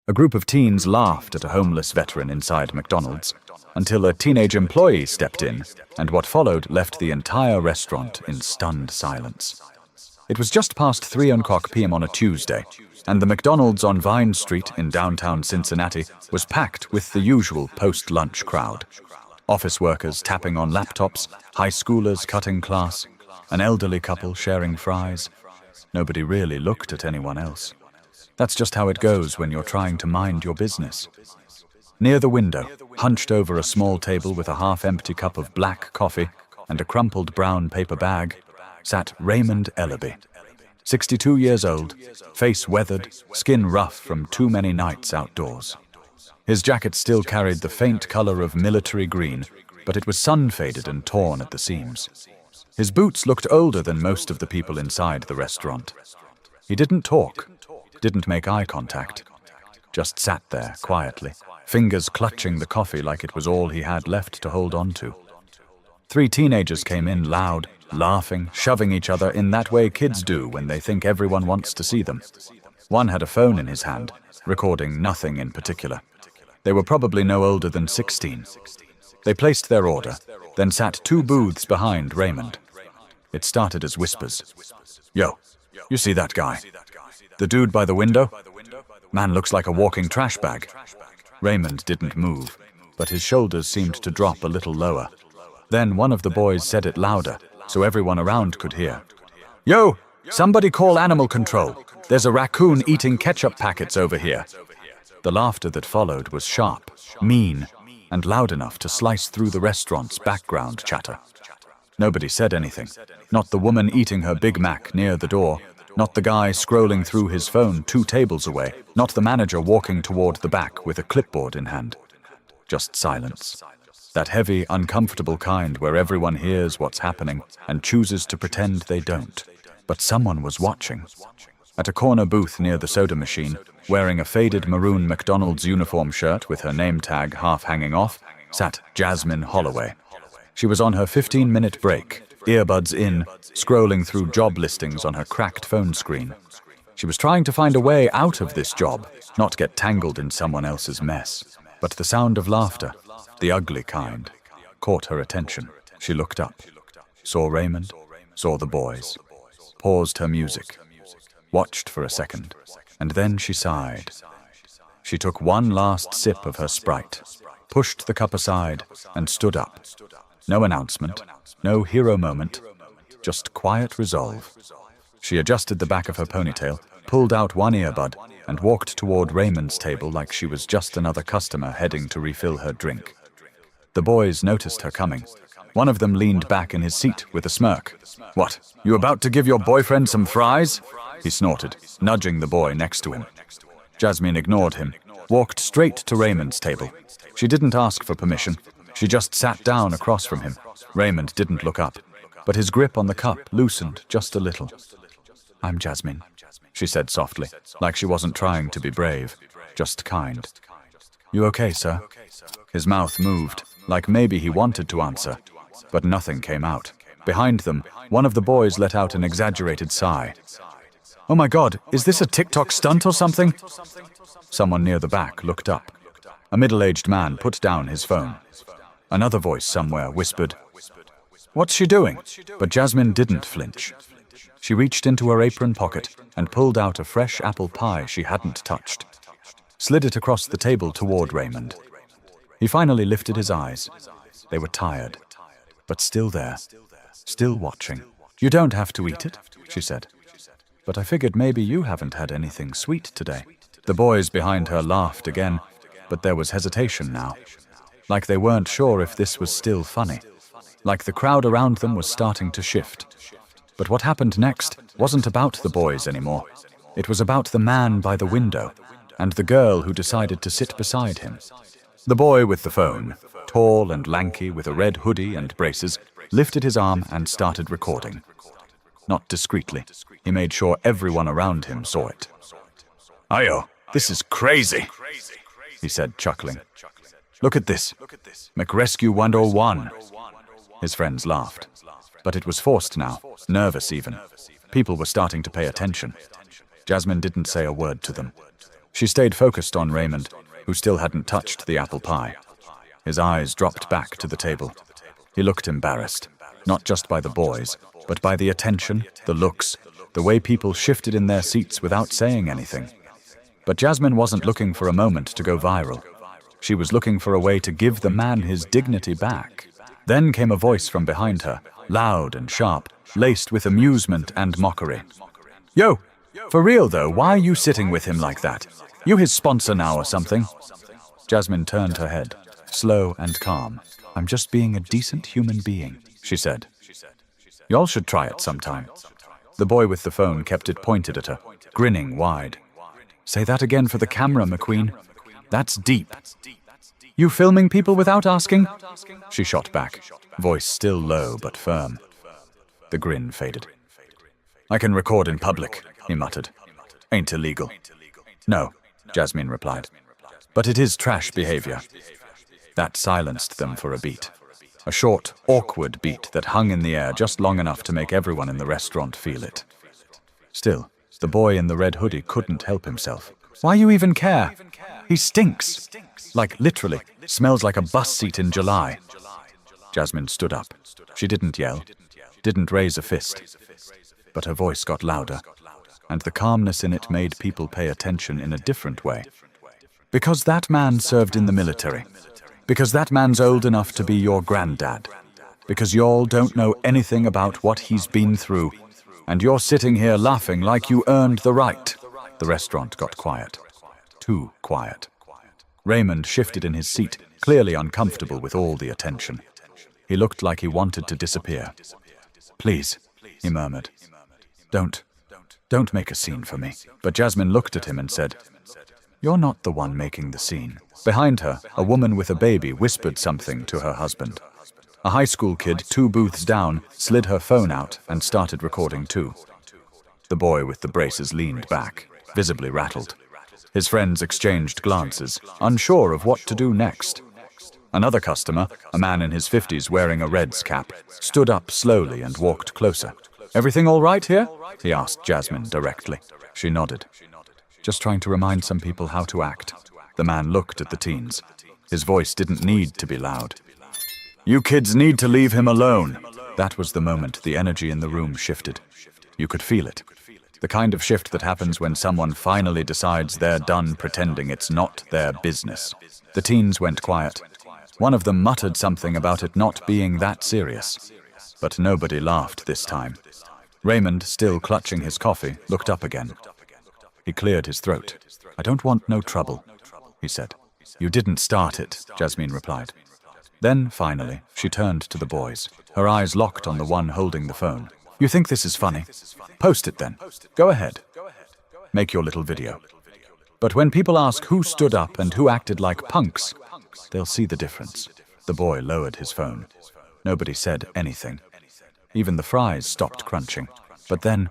A group of teens laughed at a homeless veteran inside McDonald's until a teenage employee stepped in, and what followed left the entire restaurant in stunned silence. It was just past 3:00 p.m. on a Tuesday, and the McDonald's on Vine Street in downtown Cincinnati was packed with the usual post-lunch crowd. Office workers tapping on laptops, high schoolers cutting class, an elderly couple sharing fries. Nobody really looked at anyone else. That's just how it goes when you're trying to mind your business. Near the window, hunched over a small table with a half-empty cup of black coffee and a crumpled brown paper bag, sat Raymond Ellaby. 62 years old, face weathered, skin rough from too many nights outdoors. His jacket still carried the faint color of military green, but it was sun-faded and torn at the seams. His boots looked older than most of the people inside the restaurant. He didn't talk, didn't make eye contact, just sat there quietly, fingers clutching the coffee like it was all he had left to hold on to. 3 teenagers came in loud, laughing, shoving each other in that way kids do when they think everyone wants to see them. One had a phone in his hand, recording nothing in particular. They were probably no older than 16. They placed their order, then sat 2 booths behind Raymond. It started as whispers. "Yo, you see that guy? The dude by the window? Man looks like a walking trash bag." Raymond didn't move, but his shoulders seemed to drop a little lower. Then one of the boys said it louder, so everyone around could hear. "Yo, somebody call animal control. There's a raccoon eating ketchup packets over here." The laughter that followed was sharp, mean, and loud enough to slice through the restaurant's background chatter. Nobody said anything. Not the woman eating her Big Mac near the door, not the guy scrolling through his phone 2 tables away, not the manager walking toward the back with a clipboard in hand. Just silence. That heavy, uncomfortable kind where everyone hears what's happening and chooses to pretend they don't. But someone was watching. At a corner booth near the soda machine, wearing a faded maroon McDonald's uniform shirt with her name tag half hanging off, sat Jasmine Holloway. She was on her 15-minute break, earbuds in, scrolling through job listings on her cracked phone screen. She was trying to find a way out of this job, not get tangled in someone else's mess. But the sound of laughter, the ugly kind, caught her attention. She looked up, saw Raymond, saw the boys, paused her music, watched for a second, and then she sighed. She took one last sip of her Sprite, pushed the cup aside, and stood up. No announcement, no hero moment, just quiet resolve. She adjusted the back of her ponytail, pulled out one earbud, and walked toward Raymond's table like she was just another customer heading to refill her drink. The boys noticed her coming. One of them leaned back in his seat with a smirk. "What, you about to give your boyfriend some fries?" he snorted, nudging the boy next to him. Jasmine ignored him, walked straight to Raymond's table. She didn't ask for permission. She just sat down across from him. Raymond didn't look up, but his grip on the cup loosened just a little. "I'm Jasmine," she said softly, like she wasn't trying to be brave, just kind. "You okay, sir?" His mouth moved, like maybe he wanted to answer, but nothing came out. Behind them, one of the boys let out an exaggerated sigh. "Oh my God, is this a TikTok stunt or something?" Someone near the back looked up. A middle-aged man put down his phone. Another voice somewhere whispered, "What's she doing?" But Jasmine didn't flinch. She reached into her apron pocket and pulled out a fresh apple pie she hadn't touched. Slid it across the table toward Raymond. He finally lifted his eyes. They were tired, but still there, still watching. "You don't have to eat it," she said. "But I figured maybe you haven't had anything sweet today." The boys behind her laughed again, but there was hesitation now. Like they weren't sure if this was still funny. Like the crowd around them was starting to shift. But what happened next wasn't about the boys anymore. It was about the man by the window and the girl who decided to sit beside him. The boy with the phone, tall and lanky with a red hoodie and braces, lifted his arm and started recording. Not discreetly. He made sure everyone around him saw it. "Ayo, this is crazy," he said, chuckling. "Look at this. McRescue 101. His friends laughed. But it was forced now, nervous even. People were starting to pay attention. Jasmine didn't say a word to them. She stayed focused on Raymond, who still hadn't touched the apple pie. His eyes dropped back to the table. He looked embarrassed, not just by the boys, but by the attention, the looks, the way people shifted in their seats without saying anything. But Jasmine wasn't looking for a moment to go viral. She was looking for a way to give the man his dignity back. Then came a voice from behind her, loud and sharp, laced with amusement and mockery. "Yo, for real though, why are you sitting with him like that? You his sponsor now or something?" Jasmine turned her head, slow and calm. "I'm just being a decent human being," she said. "Y'all should try it sometime." The boy with the phone kept it pointed at her, grinning wide. "Say that again for the camera, McQueen. That's deep." "You filming people without asking?" she shot back, voice still low but firm. The grin faded. "I can record in public," he muttered. "Ain't illegal." "No," Jasmine replied. "But it is trash behavior." That silenced them for a beat. A short, awkward beat that hung in the air just long enough to make everyone in the restaurant feel it. Still, the boy in the red hoodie couldn't help himself. "Why you even care? He stinks. Like, literally, smells like a bus seat in July." Jasmine stood up. She didn't yell, didn't raise a fist. But her voice got louder, and the calmness in it made people pay attention in a different way. "Because that man served in the military. Because that man's old enough to be your granddad. Because y'all don't know anything about what he's been through, and you're sitting here laughing like you earned the right." The restaurant got quiet. Too quiet. Raymond shifted in his seat, clearly uncomfortable with all the attention. He looked like he wanted to disappear. "Please," he murmured. Don't make a scene for me." But Jasmine looked at him and said, "You're not the one making the scene." Behind her, a woman with a baby whispered something to her husband. A high school kid 2 booths down slid her phone out and started recording too. The boy with the braces leaned back, visibly rattled. His friends exchanged glances, unsure of what to do next. Another customer, a man in his 50s wearing a Reds cap, stood up slowly and walked closer. "Everything all right here?" he asked Jasmine directly. She nodded. "Just trying to remind some people how to act." The man looked at the teens. His voice didn't need to be loud. "You kids need to leave him alone." That was the moment the energy in the room shifted. You could feel it. The kind of shift that happens when someone finally decides they're done pretending it's not their business. The teens went quiet. One of them muttered something about it not being that serious. But nobody laughed this time. Raymond, still clutching his coffee, looked up again. He cleared his throat. "I don't want no trouble," he said. "You didn't start it," Jasmine replied. Then, finally, she turned to the boys, her eyes locked on the one holding the phone. "You think this is funny? Post it then. Go ahead. Make your little video. But when people ask who stood up and who acted like punks, they'll see the difference." The boy lowered his phone. Nobody said anything. Even the fries stopped crunching. But then,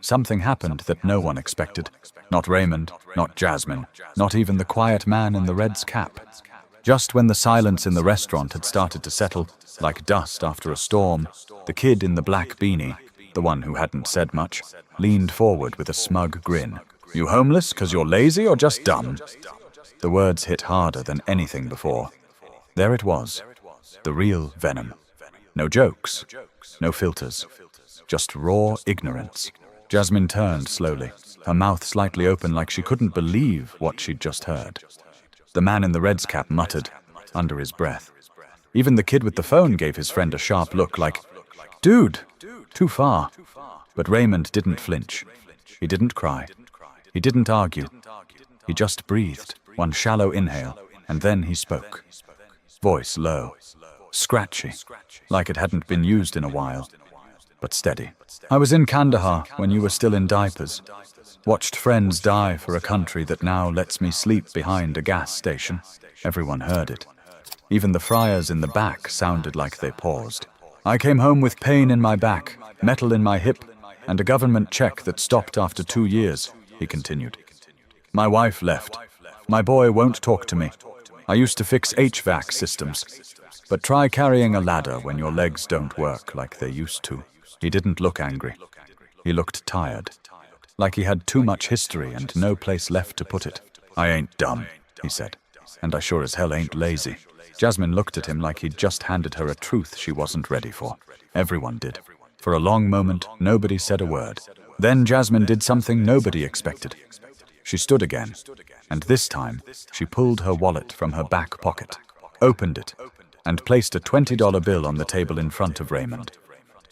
something happened that no one expected. Not Raymond, not Jasmine, not even the quiet man in the Reds cap. Just when the silence in the restaurant had started to settle, like dust after a storm, the kid in the black beanie, the one who hadn't said much, leaned forward with a smug grin. "You homeless 'cause you're lazy or just dumb?" The words hit harder than anything before. There it was, the real venom. No jokes, no filters, just raw ignorance. Jasmine turned slowly, her mouth slightly open like she couldn't believe what she'd just heard. The man in the Reds cap muttered, under his breath. Even the kid with the phone gave his friend a sharp look like, "Dude, too far." But Raymond didn't flinch. He didn't cry. He didn't argue. He just breathed, one shallow inhale, and then he spoke. Voice low, scratchy, like it hadn't been used in a while, but steady. "I was in Kandahar when you were still in diapers. Watched friends die for a country that now lets me sleep behind a gas station." Everyone heard it. Even the friars in the back sounded like they paused. "I came home with pain in my back, metal in my hip, and a government check that stopped after 2 years," he continued. "My wife left. My boy won't talk to me. I used to fix HVAC systems. But try carrying a ladder when your legs don't work like they used to." He didn't look angry. He looked tired, like he had too much history and no place left to put it. I ain't dumb, he said, and I sure as hell ain't lazy. Jasmine looked at him like he'd just handed her a truth she wasn't ready for. Everyone did. For a long moment, nobody said a word. Then Jasmine did something nobody expected. She stood again, and this time, she pulled her wallet from her back pocket, opened it, and placed a $20 bill on the table in front of Raymond.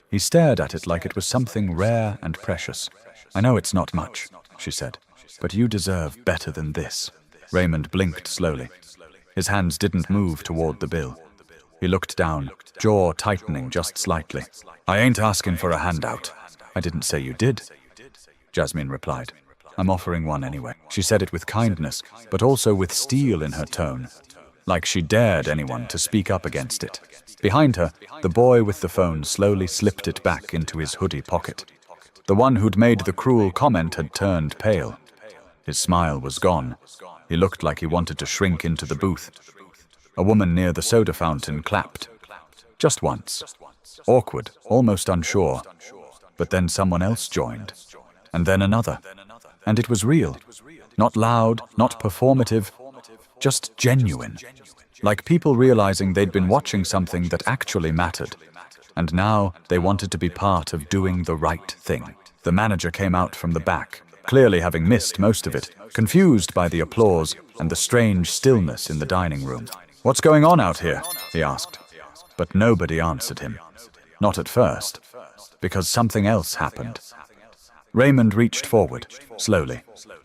He stared at it like it was something rare and precious. I know it's not much, she said, but you deserve better than this. Raymond blinked slowly. His hands didn't move toward the bill. He looked down, jaw tightening just slightly. I ain't asking for a handout. I didn't say you did, Jasmine replied. I'm offering one anyway. She said it with kindness, but also with steel in her tone, like she dared anyone to speak up against it. Behind her, the boy with the phone slowly slipped it back into his hoodie pocket. The one who'd made the cruel comment had turned pale. His smile was gone. He looked like he wanted to shrink into the booth. A woman near the soda fountain clapped. Just once. Awkward, almost unsure. But then someone else joined. And then another. And it was real. Not loud, not performative, just genuine. Like people realizing they'd been watching something that actually mattered. And now they wanted to be part of doing the right thing. The manager came out from the back, clearly having missed most of it, confused by the applause and the strange stillness in the dining room. What's going on out here? He asked. But nobody answered him. Not at first, because something else happened. Raymond reached forward, slowly,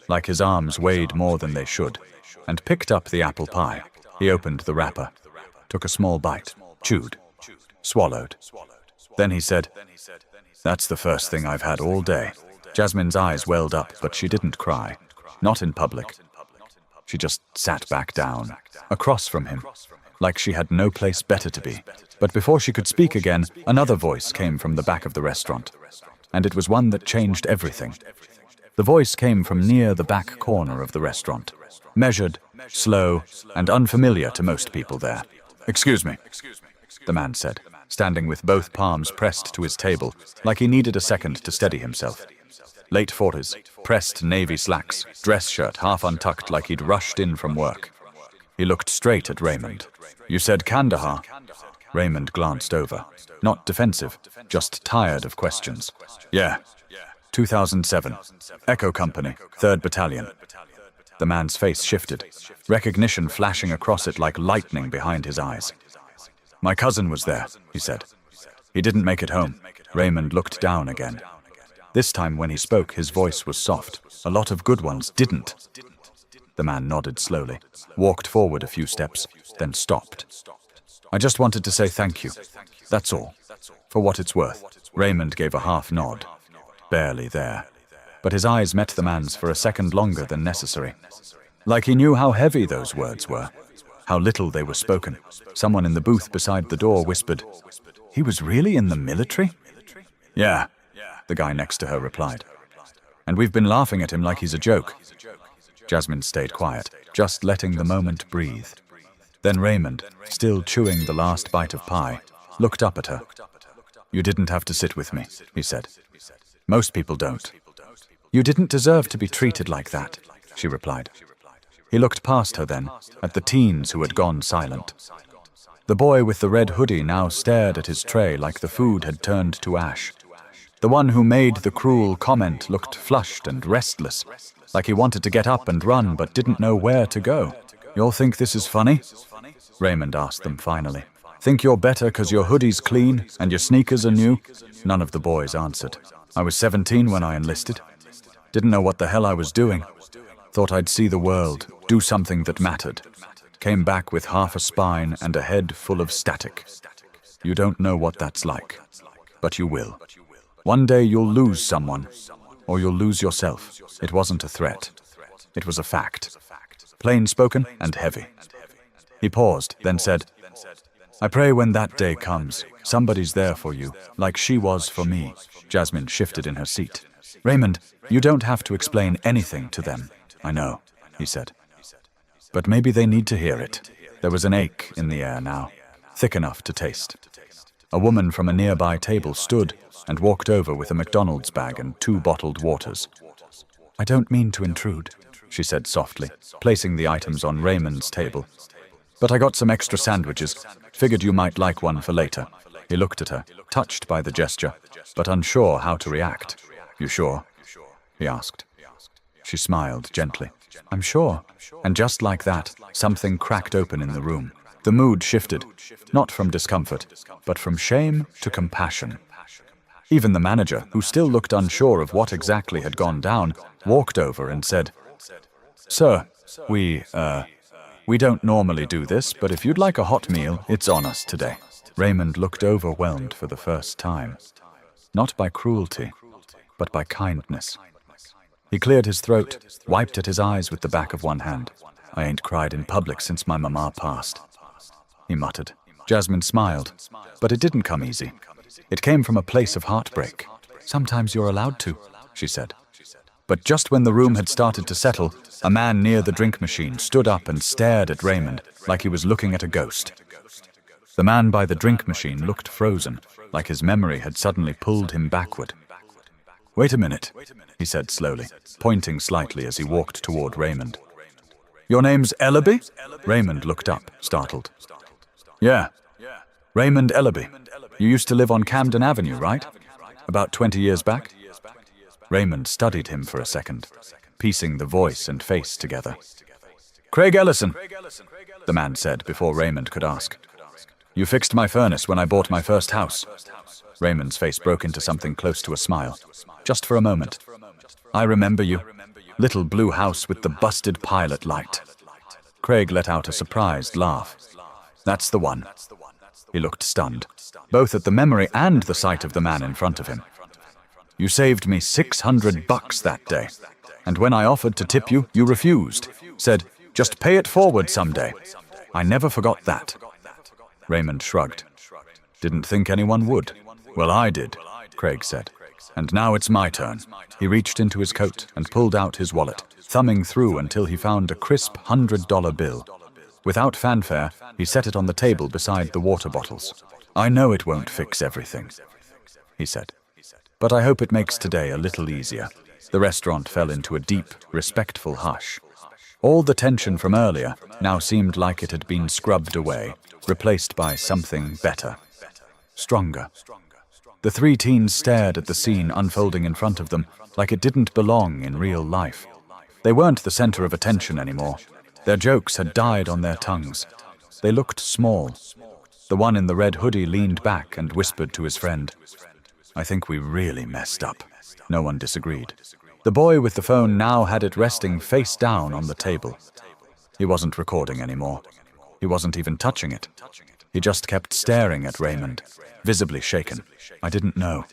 like his arms weighed more than they should, and picked up the apple pie. He opened the wrapper, took a small bite, chewed, swallowed. Then he said, "That's the first thing I've had all day." Jasmine's eyes welled up, but she didn't cry. Not in public. She just sat back down, across from him, like she had no place better to be. But before she could speak again, another voice came from the back of the restaurant. And it was one that changed everything. The voice came from near the back corner of the restaurant, measured, slow, and unfamiliar to most people there. "Excuse me," the man said, standing with both palms pressed to his table, like he needed a second to steady himself. Late 40s, pressed navy slacks, dress shirt half untucked like he'd rushed in from work. He looked straight at Raymond. "You said Kandahar?" Raymond glanced over. Not defensive, just tired of questions. "Yeah. 2007. Echo Company, 3rd Battalion. The man's face shifted, recognition flashing across it like lightning behind his eyes. "My cousin was there," he said. "He didn't make it home." Raymond looked down again. This time when he spoke, his voice was soft. "A lot of good ones didn't." The man nodded slowly, walked forward a few steps, then stopped. "I just wanted to say thank you. That's all. For what it's worth." Raymond gave a half nod. Barely there. But his eyes met the man's for a second longer than necessary. Like he knew how heavy those words were. How little they were spoken. Someone in the booth beside the door whispered, "He was really in the military?" "Yeah," the guy next to her replied. "And we've been laughing at him like he's a joke." Jasmine stayed quiet, just letting the moment breathe. Then Raymond, still chewing the last bite of pie, looked up at her. "You didn't have to sit with me," he said. "Most people don't." "You didn't deserve to be treated like that," she replied. He looked past her then, at the teens who had gone silent. The boy with the red hoodie now stared at his tray like the food had turned to ash. The one who made the cruel comment looked flushed and restless, like he wanted to get up and run but didn't know where to go. "Y'all think this is funny?" Raymond asked them finally. "Think you're better 'cause your hoodie's clean and your sneakers are new?" None of the boys answered. "I was 17 when I enlisted. Didn't know what the hell I was doing. Thought I'd see the world, do something that mattered. Came back with half a spine and a head full of static. You don't know what that's like, but you will. One day you'll lose someone, or you'll lose yourself. It wasn't a threat. It was a fact. Plain spoken and heavy." He paused, then said, "I pray when that day comes, somebody's there for you, like she was for me." Jasmine shifted in her seat. "Raymond, you don't have to explain anything to them." "I know," he said. "But maybe they need to hear it." There was an ache in the air now, thick enough to taste. A woman from a nearby table stood and walked over with a McDonald's bag and 2 bottled waters. "I don't mean to intrude," she said softly, placing the items on Raymond's table. "But I got some extra sandwiches. Figured you might like one for later." He looked at her, touched by the gesture, but unsure how to react. "You sure?" he asked. She smiled gently. "I'm sure." And just like that, something cracked open in the room. The mood shifted, not from discomfort, but from shame to compassion. Even the manager, who still looked unsure of what exactly had gone down, walked over and said, "Sir, we don't normally do this, but if you'd like a hot meal, it's on us today." Raymond looked overwhelmed for the first time. Not by cruelty, but by kindness. He cleared his throat, wiped at his eyes with the back of one hand. "I ain't cried in public since my mama passed," he muttered. Jasmine smiled, but it didn't come easy. It came from a place of heartbreak. "Sometimes you're allowed to," she said. But just when the room had started to settle, a man near the drink machine stood up and stared at Raymond like he was looking at a ghost. The man by the drink machine looked frozen, like his memory had suddenly pulled him backward. "Wait a minute," he said slowly, pointing slightly as he walked toward Raymond. "Your name's Ellaby?" Raymond looked up, startled. "Yeah, Raymond Ellaby. You used to live on Camden Avenue, right? About 20 years back?" Raymond studied him for a second, piecing the voice and face together. "Craig Ellison," the man said before Raymond could ask. "You fixed my furnace when I bought my first house." Raymond's face broke into something close to a smile, just for a moment. "I remember you. Little blue house with the busted pilot light." Craig let out a surprised laugh. "That's the one." He looked stunned, both at the memory and the sight of the man in front of him. "You saved me $600 that day, and when I offered to tip you, you refused. Said, 'Just pay it forward someday.' I never forgot that." Raymond shrugged. "Didn't think anyone would." "Well, I did," Craig said. "And now it's my turn." He reached into his coat and pulled out his wallet, thumbing through until he found a crisp $100 bill. Without fanfare, he set it on the table beside the water bottles. "I know it won't fix everything," he said, "but I hope it makes today a little easier." The restaurant fell into a deep, respectful hush. All the tension from earlier now seemed like it had been scrubbed away, replaced by something better, stronger. The three teens stared at the scene unfolding in front of them like it didn't belong in real life. They weren't the center of attention anymore. Their jokes had died on their tongues. They looked small. The one in the red hoodie leaned back and whispered to his friend, "I think we really messed up." No one disagreed. The boy with the phone now had it resting face down on the table. He wasn't recording anymore. He wasn't even touching it. He just kept staring at Raymond, visibly shaken. "I didn't know,"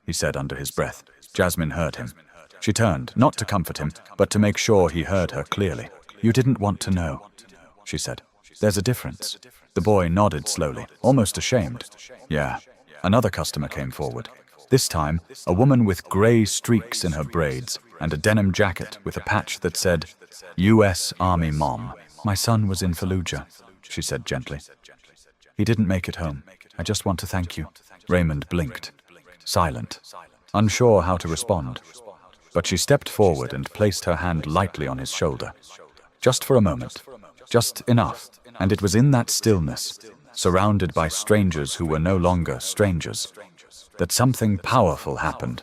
he said under his breath. Jasmine heard him. She turned, not to comfort him, but to make sure he heard her clearly. "You didn't want to know," she said. "There's a difference." The boy nodded slowly, almost ashamed. "Yeah." Another customer came forward. This time, a woman with gray streaks in her braids and a denim jacket with a patch that said, "U.S. Army Mom." "My son was in Fallujah," she said gently. "He didn't make it home. I just want to thank you." Raymond blinked, silent, unsure how to respond. But she stepped forward and placed her hand lightly on his shoulder. Just for a moment, just enough, and it was in that stillness, surrounded by strangers who were no longer strangers, that something powerful happened.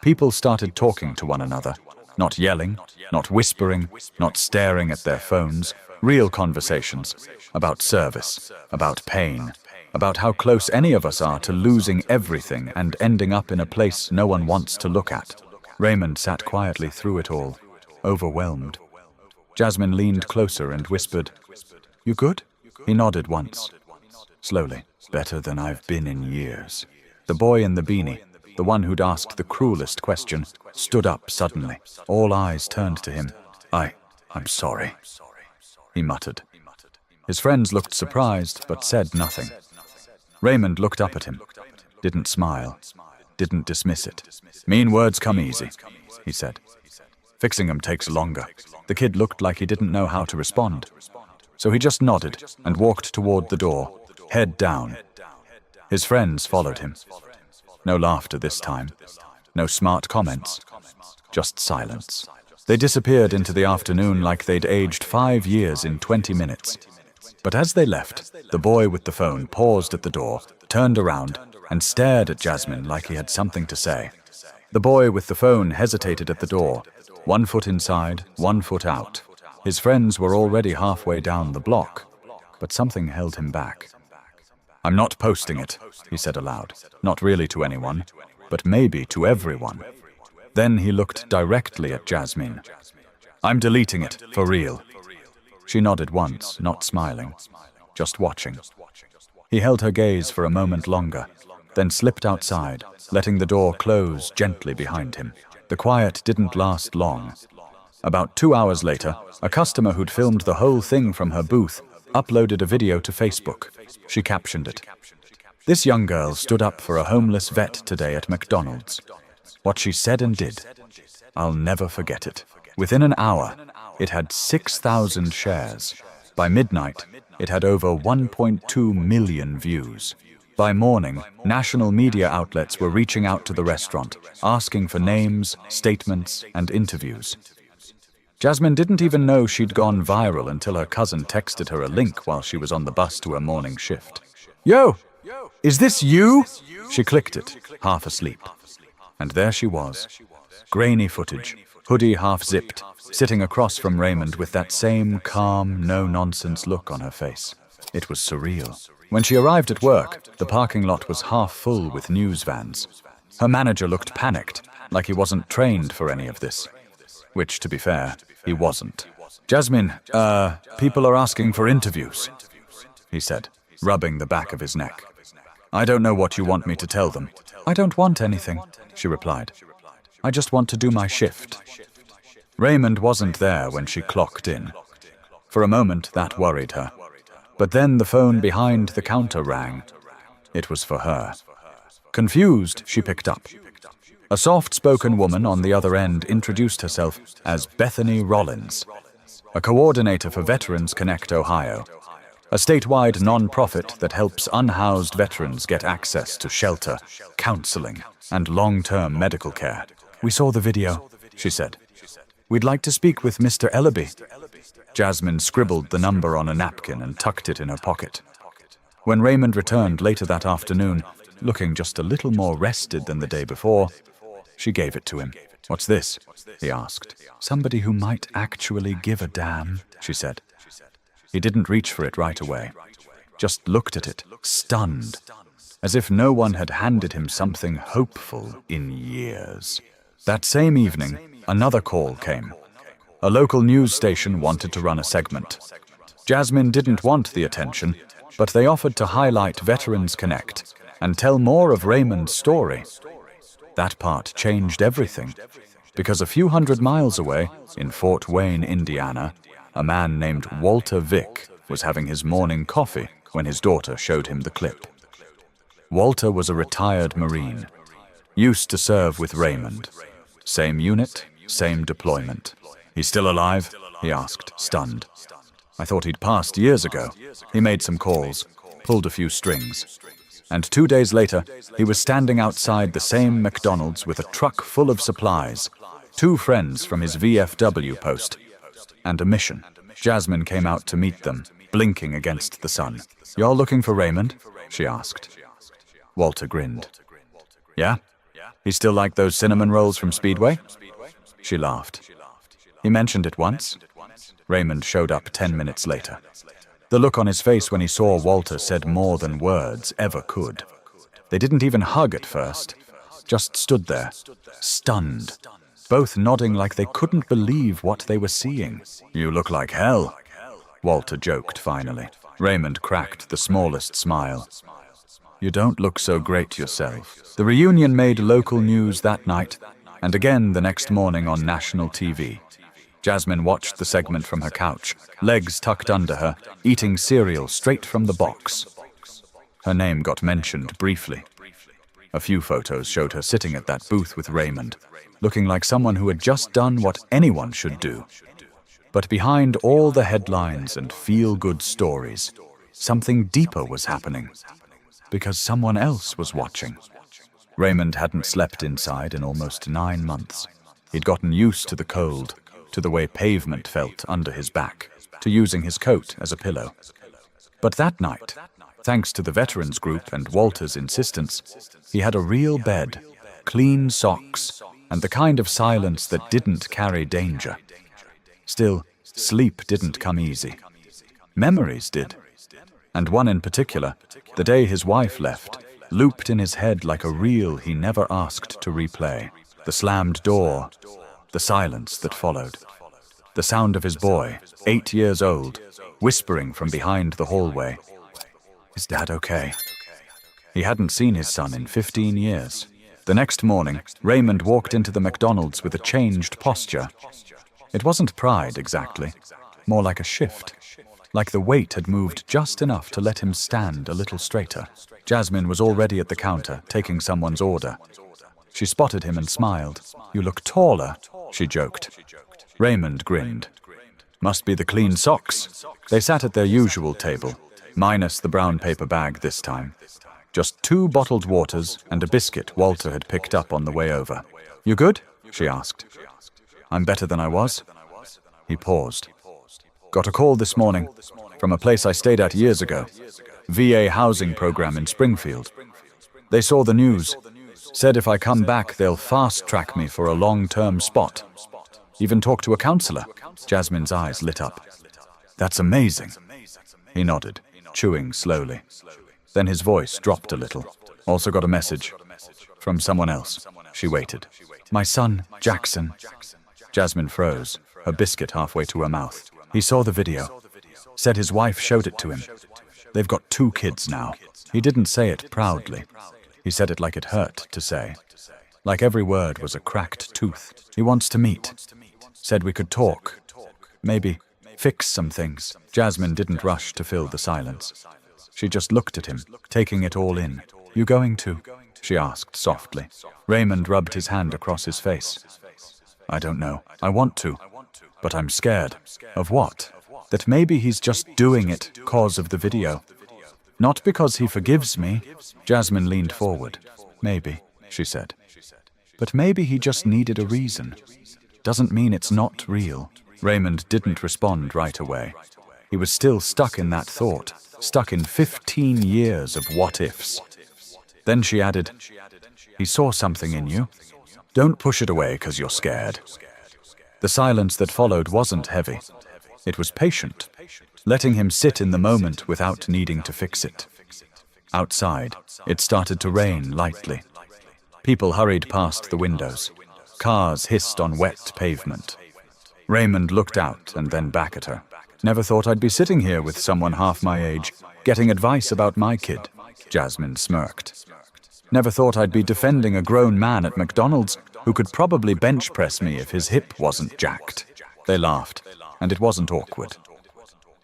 People started talking to one another, not yelling, not whispering, not staring at their phones, real conversations about service, about pain, about how close any of us are to losing everything and ending up in a place no one wants to look at. Raymond sat quietly through it all, overwhelmed. Jasmine leaned closer and whispered, "You good?" He nodded once, slowly. "Better than I've been in years." The boy in the beanie, the one who'd asked the cruelest question, stood up suddenly. All eyes turned to him. I'm sorry," he muttered. His friends looked surprised, but said nothing. Raymond looked up at him, didn't smile, didn't dismiss it. "Mean words come easy," he said. "Fixing them takes longer." The kid looked like he didn't know how to respond, so he just nodded and walked toward the door, head down. His friends followed him. No laughter this time, no smart comments, just silence. They disappeared into the afternoon like they'd aged 5 years in 20 minutes. But as they left, the boy with the phone paused at the door, turned around, and stared at Jasmine like he had something to say. The boy with the phone hesitated at the door, 1 foot inside, 1 foot out. His friends were already halfway down the block, but something held him back. "I'm not posting it," he said aloud, not really to anyone, but maybe to everyone. Then he looked directly at Jasmine. "I'm deleting it, for real." She nodded once, not smiling, just watching. He held her gaze for a moment longer, then slipped outside, letting the door close gently behind him. The quiet didn't last long. About 2 hours later, a customer who'd filmed the whole thing from her booth uploaded a video to Facebook. She captioned it. "This young girl stood up for a homeless vet today at McDonald's. What she said and did, I'll never forget it." Within an hour, it had 6,000 shares. By midnight, it had over 1.2 million views. By morning, national media outlets were reaching out to the restaurant, asking for names, statements, and interviews. Jasmine didn't even know she'd gone viral until her cousin texted her a link while she was on the bus to her morning shift. "Yo, is this you?" She clicked it, half asleep. And there she was. Grainy footage, hoodie half-zipped, sitting across from Raymond with that same calm, no-nonsense look on her face. It was surreal. When she arrived at work, the parking lot was half full with news vans. Her manager looked panicked, like he wasn't trained for any of this. Which, to be fair, he wasn't. "Jasmine, people are asking for interviews," he said, rubbing the back of his neck. "I don't know what you want me to tell them." "I don't want anything," she replied. "I just want to do my shift." Raymond wasn't there when she clocked in. For a moment, that worried her. But then the phone behind the counter rang. It was for her. Confused, she picked up. A soft-spoken woman on the other end introduced herself as Bethany Rollins, a coordinator for Veterans Connect Ohio, a statewide non-profit that helps unhoused veterans get access to shelter, counseling, and long-term medical care. "We saw the video," she said. "We'd like to speak with Mr. Ellaby." Jasmine scribbled the number on a napkin and tucked it in her pocket. When Raymond returned later that afternoon, looking just a little more rested than the day before, she gave it to him. "What's this?" he asked. "Somebody who might actually give a damn," she said. He didn't reach for it right away, just looked at it, stunned, as if no one had handed him something hopeful in years. That same evening, another call came. A local news station wanted to run a segment. Jasmine didn't want the attention, but they offered to highlight Veterans Connect and tell more of Raymond's story. That part changed everything, because a few hundred miles away, in Fort Wayne, Indiana, a man named Walter Vick was having his morning coffee when his daughter showed him the clip. Walter was a retired Marine, used to serve with Raymond. Same unit, same deployment. "He's still alive?" he asked, stunned. "I thought he'd passed years ago." He made some calls, pulled a few strings. And 2 days later, he was standing outside the same McDonald's with a truck full of supplies, 2 friends from his VFW post, and a mission. Jasmine came out to meet them, blinking against the sun. "You're looking for Raymond?" she asked. Walter grinned. "Yeah? He still like those cinnamon rolls from Speedway?" She laughed. "He mentioned it once." Raymond showed up 10 minutes later. The look on his face when he saw Walter said more than words ever could. They didn't even hug at first, just stood there, stunned, both nodding like they couldn't believe what they were seeing. "You look like hell," Walter joked finally. Raymond cracked the smallest smile. "You don't look so great yourself." The reunion made local news that night, and again the next morning on national TV. Jasmine watched the segment from her couch, legs tucked under her, eating cereal straight from the box. Her name got mentioned briefly. A few photos showed her sitting at that booth with Raymond, looking like someone who had just done what anyone should do. But behind all the headlines and feel-good stories, something deeper was happening, because someone else was watching. Raymond hadn't slept inside in almost 9 months. He'd gotten used to the cold, to the way pavement felt under his back, to using his coat as a pillow. But that night, thanks to the veterans group and Walter's insistence, he had a real bed, clean socks, and the kind of silence that didn't carry danger. Still, sleep didn't come easy. Memories did. And one in particular, the day his wife left, looped in his head like a reel he never asked to replay. The slammed door, the silence that followed, the sound of his boy, 8 years old, whispering from behind the hallway, "Is Dad okay?" He hadn't seen his son in 15 years. The next morning, Raymond walked into the McDonald's with a changed posture. It wasn't pride exactly, more like a shift. Like the weight had moved just enough to let him stand a little straighter. Jasmine was already at the counter, taking someone's order. She spotted him and smiled. "You look taller," she joked. Raymond grinned. "Must be the clean socks." They sat at their usual table, minus the brown paper bag this time. Just 2 bottled waters and a biscuit Walter had picked up on the way over. "You good?" she asked. "I'm better than I was." He paused. "Got a call this morning from a place I stayed at years ago. VA housing program in Springfield. They saw the news. Said if I come back, they'll fast-track me for a long-term spot. Even talk to a counselor." Jasmine's eyes lit up. "That's amazing." He nodded, chewing slowly. Then his voice dropped a little. "Also got a message from someone else." She waited. "My son, Jackson." Jasmine froze, her biscuit halfway to her mouth. He saw the video. Said his wife showed it to him. They've got 2 kids now. He didn't say it proudly. He said it like it hurt to say. Like every word was a cracked tooth. He wants to meet. Said we could talk. Maybe fix some things. Jasmine didn't rush to fill the silence. She just looked at him, taking it all in. "You going to?" she asked softly. Raymond rubbed his hand across his face. "I don't know. I want to. But I'm scared." "Of what?" "That maybe he's just doing it cause of the video. Not because he forgives me." Jasmine leaned forward. "Maybe," she said. "But maybe he just needed a reason. Doesn't mean it's not real." Raymond didn't respond right away. He was still stuck in that thought, stuck in 15 years of what-ifs. Then she added, "He saw something in you. Don't push it away because you're scared." The silence that followed wasn't heavy. It was patient, letting him sit in the moment without needing to fix it. Outside, it started to rain lightly. People hurried past the windows. Cars hissed on wet pavement. Raymond looked out and then back at her. "Never thought I'd be sitting here with someone half my age, getting advice about my kid." Jasmine smirked. "Never thought I'd be defending a grown man at McDonald's who could probably bench press me if his hip wasn't jacked." They laughed, and it wasn't awkward.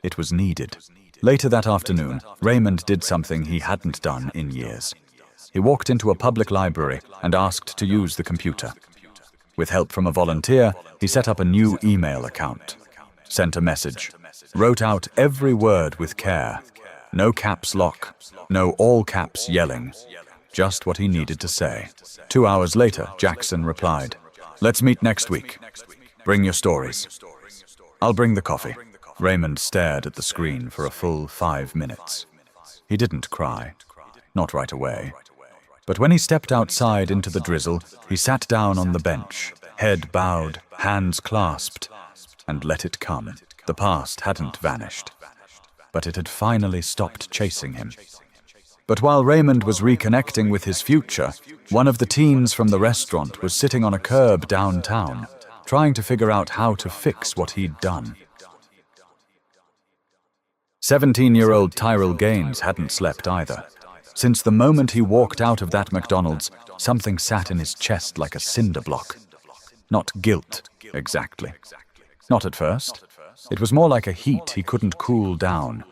It was needed. Later that afternoon, Raymond did something he hadn't done in years. He walked into a public library and asked to use the computer. With help from a volunteer, he set up a new email account, sent a message, wrote out every word with care. No caps lock, no all caps yelling, just what he needed to say. 2 hours later, Jackson replied, "Let's meet next week. Bring your stories." "I'll bring the coffee." Raymond stared at the screen for a full 5 minutes. He didn't cry, not right away. But when he stepped outside into the drizzle, he sat down on the bench, head bowed, hands clasped, and let it come. The past hadn't vanished, but it had finally stopped chasing him. But while Raymond was reconnecting with his future, one of the teens from the restaurant was sitting on a curb downtown, trying to figure out how to fix what he'd done. 17-year-old Tyrell Gaines hadn't slept either. Since the moment he walked out of that McDonald's, something sat in his chest like a cinder block. Not guilt, exactly. Not at first. It was more like a heat he couldn't cool down,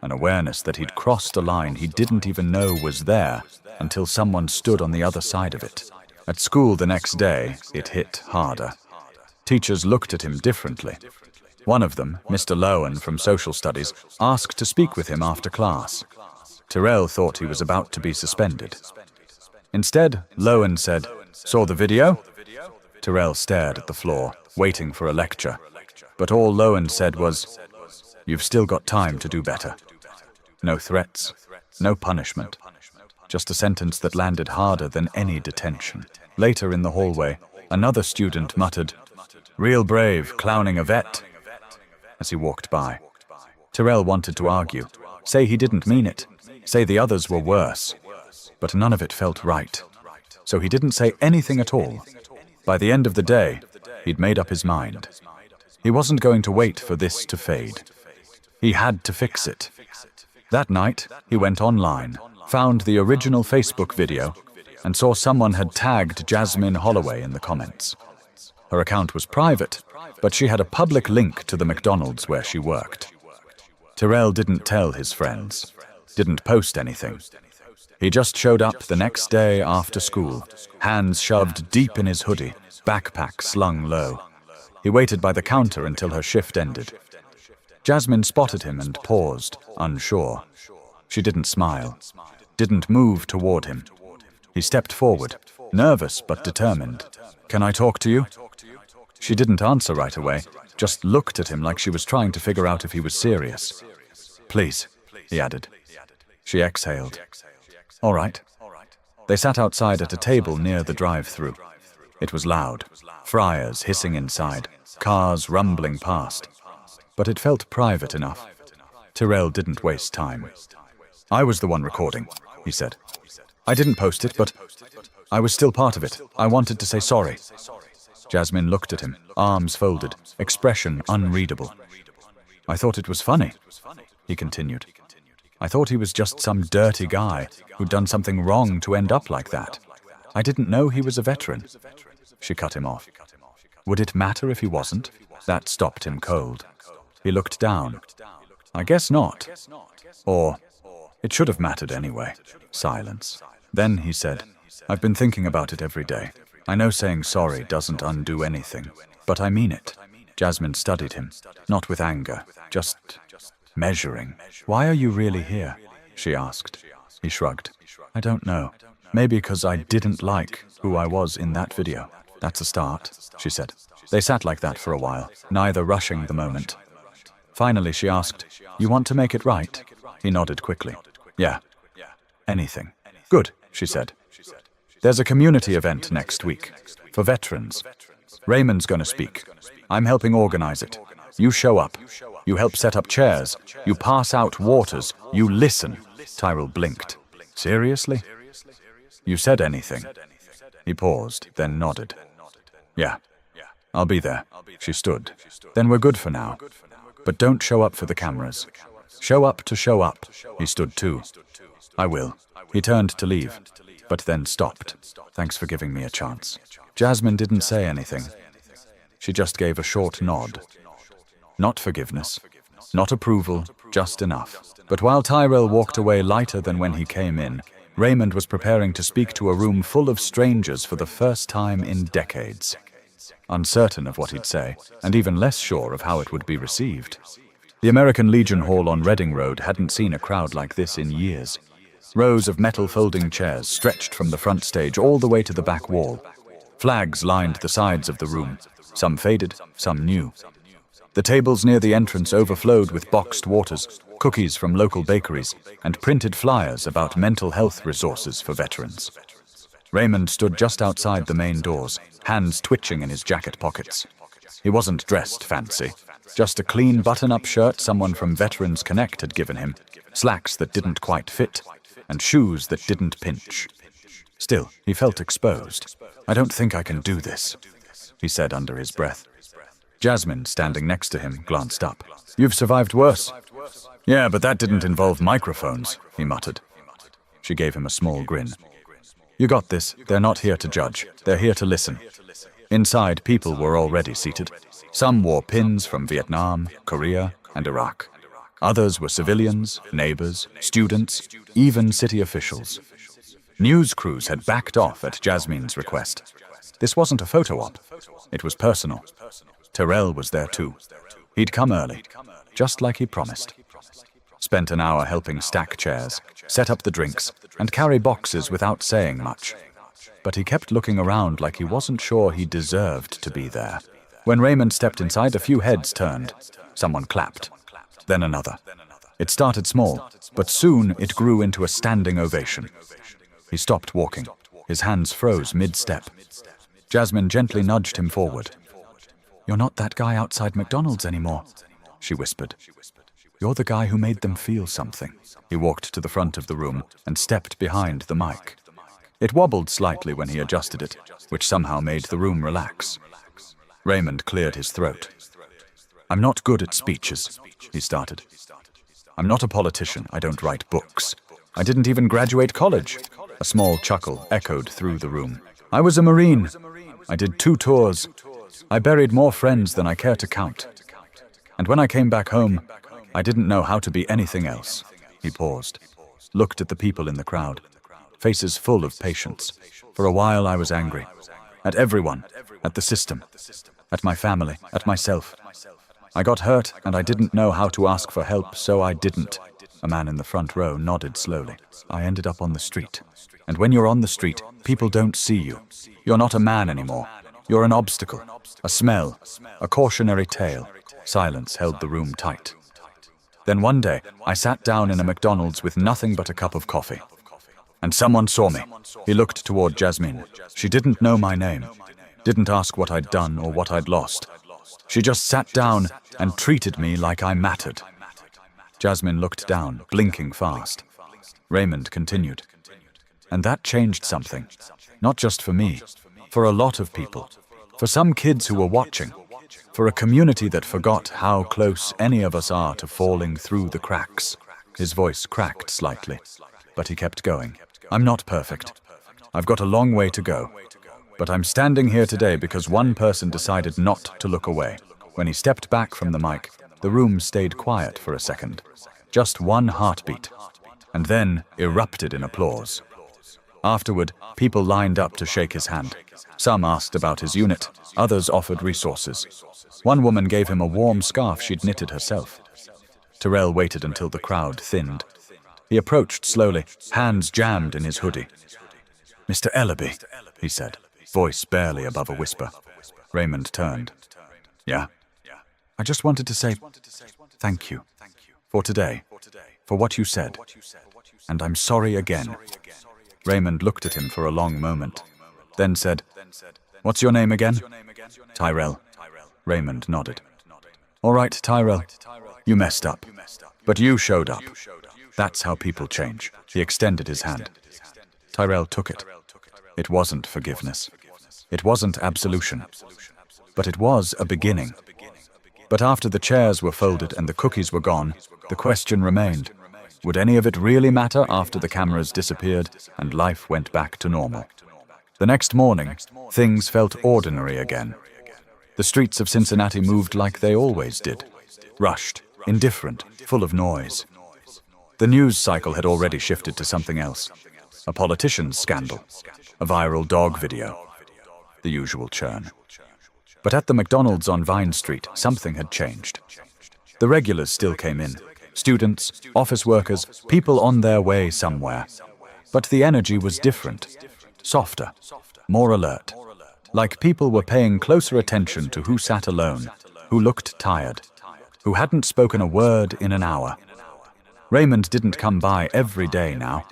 an awareness that he'd crossed a line he didn't even know was there until someone stood on the other side of it. At school the next day, it hit harder. Teachers looked at him differently. One of them, Mr. Lowen from Social Studies, asked to speak with him after class. Tyrell thought he was about to be suspended. Instead, Lowen said, "Saw the video?" Tyrell stared at the floor, waiting for a lecture, but all Lowen said was, "You've still got time to do better." No threats, no punishment, just a sentence that landed harder than any detention. Later in the hallway, another student muttered, "Real brave, clowning a vet," as he walked by. Tyrell wanted to argue, say he didn't mean it, say the others were worse, but none of it felt right. So he didn't say anything at all. By the end of the day, he'd made up his mind. He wasn't going to wait for this to fade. He had to fix it. That night, he went online, found the original Facebook video, and saw someone had tagged Jasmine Holloway in the comments. Her account was private, but she had a public link to the McDonald's where she worked. Tyrell didn't tell his friends, didn't post anything. He just showed up the next day after school, hands shoved deep in his hoodie, backpack slung low. He waited by the counter until her shift ended. Jasmine spotted him and paused, unsure. She didn't smile, didn't move toward him. He stepped forward, nervous but determined. "Can I talk to you?" She didn't answer right away, just looked at him like she was trying to figure out if he was serious. "Please," he added. She exhaled. "All right." They sat outside at a table near the drive-thru. It was loud, fryers hissing inside, cars rumbling past. But it felt private enough. Tyrell didn't waste time. "I was the one recording," he said. "I didn't post it, but I was still part of it. I wanted to say sorry." Jasmine looked at him, arms folded, expression unreadable. "I thought it was funny," he continued. "I thought he was just some dirty guy who'd done something wrong to end up like that. I didn't know he was a veteran." She cut him off. Would it matter if he wasn't? That stopped him cold. He looked down. "I guess not. Or, it should have mattered anyway." Silence. Then he said, "I've been thinking about it every day. I know saying sorry doesn't undo anything, but I mean it." Jasmine studied him, not with anger, just measuring. "Why are you really here?" she asked. He shrugged. "I don't know. Maybe because I didn't like who I was in that video." "That's a start," she said. They sat like that for a while, neither rushing the moment. Finally she asked, "You want to make it right?" He nodded quickly. "Yeah. Anything." "Good," she said. "There's a community event next week, for veterans. Raymond's gonna speak. I'm helping organize it. You show up. You help set up chairs. You pass out waters. You listen." Tyrell blinked. "Seriously?" "You said anything?" He paused, then nodded. "Yeah. I'll be there." She stood. "Then we're good for now. But don't show up for the cameras. Show up to show up." He stood too. "I will." He turned to leave, but then stopped. "Thanks for giving me a chance." Jasmine didn't say anything. She just gave a short nod. Not forgiveness, not approval, just enough. But while Tyrell walked away lighter than when he came in, Raymond was preparing to speak to a room full of strangers for the first time in decades. Uncertain of what he'd say, and even less sure of how it would be received. The American Legion Hall on Reading Road hadn't seen a crowd like this in years. Rows of metal folding chairs stretched from the front stage all the way to the back wall. Flags lined the sides of the room, some faded, some new. The tables near the entrance overflowed with boxed waters, cookies from local bakeries, and printed flyers about mental health resources for veterans. Raymond stood just outside the main doors, hands twitching in his jacket pockets. He wasn't dressed fancy, just a clean button-up shirt someone from Veterans Connect had given him, slacks that didn't quite fit, and shoes that didn't pinch. Still, he felt exposed. "I don't think I can do this," he said under his breath. Jasmine, standing next to him, glanced up. "You've survived worse." "Yeah, but that didn't involve microphones," he muttered. She gave him a small grin. "You got this. They're not here to judge. They're here to listen." Inside, people were already seated. Some wore pins from Vietnam, Korea, and Iraq. Others were civilians, neighbors, students, even city officials. News crews had backed off at Jasmine's request. This wasn't a photo op. It was personal. Tyrell was there too. He'd come early, just like he promised. Spent an hour helping stack chairs, set up the drinks, and carry boxes without saying much. but he kept looking around like he wasn't sure he deserved to be there. When Raymond stepped inside, a few heads turned. Someone clapped. Then another. It started small, but soon it grew into a standing ovation. He stopped walking. His hands froze mid-step. Jasmine gently nudged him forward. "You're not that guy outside McDonald's anymore," she whispered. "You're the guy who made them feel something." He walked to the front of the room and stepped behind the mic. It wobbled slightly when he adjusted it, which somehow made the room relax. Raymond cleared his throat. "I'm not good at speeches," he started. "I'm not a politician. I don't write books. I didn't even graduate college." A small chuckle echoed through the room. "I was a Marine. I did 2 tours. I buried more friends than I care to count. And when I came back home, I didn't know how to be anything else." He paused, looked at the people in the crowd, faces full of patience. "For a while I was angry. At everyone, at the system, at my family, at myself. I got hurt and I didn't know how to ask for help, so I didn't." A man in the front row nodded slowly. "I ended up on the street. And when you're on the street, people don't see you. You're not a man anymore. You're an obstacle, a smell, a cautionary tale." Silence held the room tight. "Then one day, I sat down in a McDonald's with nothing but a cup of coffee. And someone saw me." He looked toward Jasmine. She didn't know my name, didn't ask what I'd done or what I'd lost. She just sat down and treated me like I mattered. Jasmine looked down, blinking fast. Raymond continued. "And that changed something. Not just for me, for a lot of people. For some kids who were watching. For a community that forgot how close any of us are to falling through the cracks." His voice cracked slightly, but he kept going. "I'm not perfect. I've got a long way to go. But I'm standing here today because one person decided not to look away." When he stepped back from the mic, the room stayed quiet for a second. Just one heartbeat, and then erupted in applause. Afterward, people lined up to shake his hand. Some asked about his unit, others offered resources. One woman gave him a warm scarf she'd knitted herself. Terrell waited until the crowd thinned. He approached slowly, hands jammed in his hoodie. "Mr. Ellaby," he said, voice barely above a whisper. Raymond turned. "Yeah?" "I just wanted to say thank you for today, for what you said. And I'm sorry again." Raymond looked at him for a long moment, then said, "What's your name again?" "Tyrell." Raymond nodded. "All right, Tyrell, you messed up, but you showed up. That's how people change." He extended his hand. Tyrell took it. It wasn't forgiveness. It wasn't absolution. But it was a beginning. But after the chairs were folded and the cookies were gone, the question remained. Would any of it really matter after the cameras disappeared and life went back to normal? The next morning, things felt ordinary again. The streets of Cincinnati moved like they always did. Rushed, indifferent, full of noise. The news cycle had already shifted to something else. A politician's scandal. A viral dog video. The usual churn. But at the McDonald's on Vine Street, something had changed. The regulars still came in. Students, office workers, people on their way somewhere. But the energy was different. Softer. More alert. Like people were paying closer attention to who sat alone, who looked tired, who hadn't spoken a word in an hour. Raymond didn't come by every day now.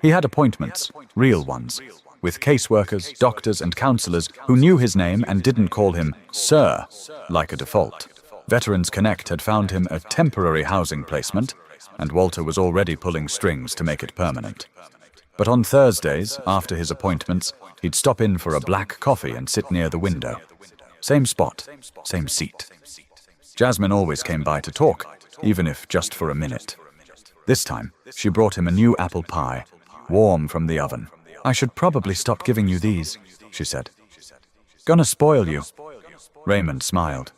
He had appointments, real ones, with caseworkers, doctors, and counselors who knew his name and didn't call him Sir, like a default. Veterans Connect had found him a temporary housing placement, and Walter was already pulling strings to make it permanent. But on Thursdays, after his appointments, he'd stop in for a black coffee and sit near the window. Same spot, same seat. Jasmine always came by to talk, even if just for a minute. This time, she brought him a new apple pie, warm from the oven. "I should probably stop giving you these," she said. "Gonna spoil you." Raymond smiled.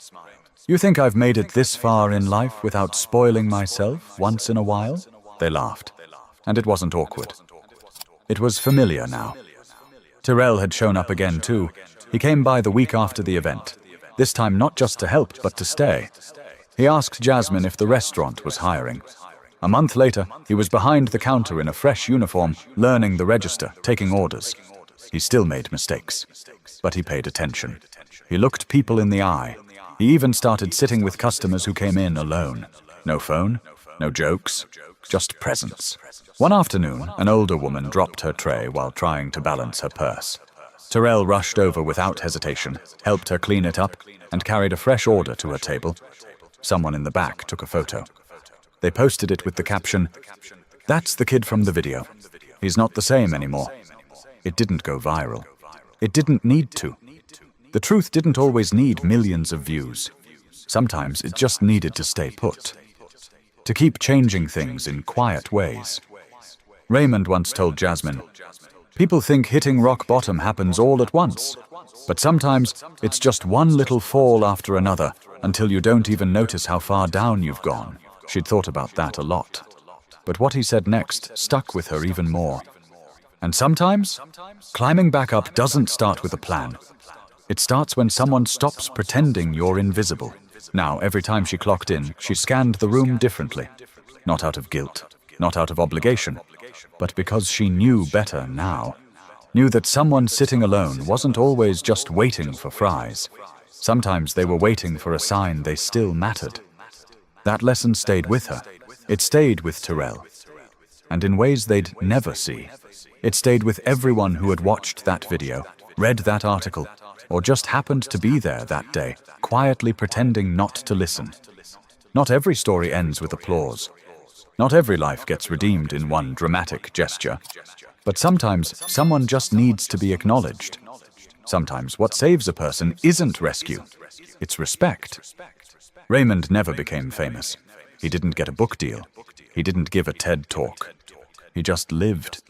"You think I've made it this far in life without spoiling myself once in a while?" They laughed, and it wasn't awkward. It was familiar now. Terrell had shown up again too. He came by the week after the event, this time not just to help but to stay. He asked Jasmine if the restaurant was hiring. A month later, he was behind the counter in a fresh uniform, learning the register, taking orders. He still made mistakes, but he paid attention. He looked people in the eye. He even started sitting with customers who came in alone. No phone, no jokes, just presence. One afternoon, an older woman dropped her tray while trying to balance her purse. Terrell rushed over without hesitation, helped her clean it up, and carried a fresh order to her table. Someone in the back took a photo. They posted it with the caption, "That's the kid from the video. He's not the same anymore." It didn't go viral. It didn't need to. The truth didn't always need millions of views. Sometimes it just needed to stay put. To keep changing things in quiet ways. Raymond once told Jasmine, "People think hitting rock bottom happens all at once, but sometimes it's just one little fall after another until you don't even notice how far down you've gone." She'd thought about that a lot. But what he said next stuck with her even more. And sometimes, climbing back up doesn't start with a plan. It starts when someone stops pretending you're invisible. Now, every time she clocked in, she scanned the room differently. Not out of guilt, not out of obligation, but because she knew better now. Knew that someone sitting alone wasn't always just waiting for fries. Sometimes they were waiting for a sign they still mattered. That lesson stayed with her. It stayed with Terrell. And in ways they'd never see. It stayed with everyone who had watched that video, read that article, or just happened to be there that day, quietly pretending not to listen. Not every story ends with applause. Not every life gets redeemed in one dramatic gesture. But sometimes someone just needs to be acknowledged. Sometimes what saves a person isn't rescue, it's respect. Raymond never became famous. He didn't get a book deal. He didn't give a TED talk. He just lived.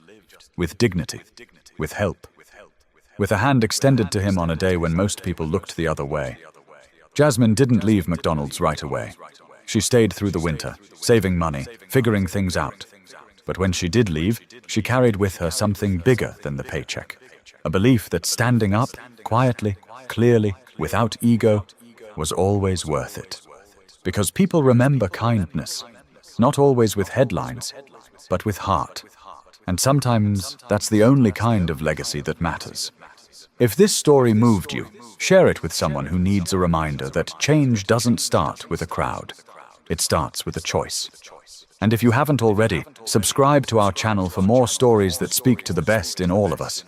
With dignity. With help. With a hand extended to him on a day when most people looked the other way. Jasmine didn't leave McDonald's right away. She stayed through the winter, saving money, figuring things out. But when she did leave, she carried with her something bigger than the paycheck. A belief that standing up, quietly, clearly, without ego, was always worth it. Because people remember kindness, not always with headlines, but with heart. And sometimes that's the only kind of legacy that matters. If this story moved you, share it with someone who needs a reminder that change doesn't start with a crowd. It starts with a choice. And if you haven't already, subscribe to our channel for more stories that speak to the best in all of us.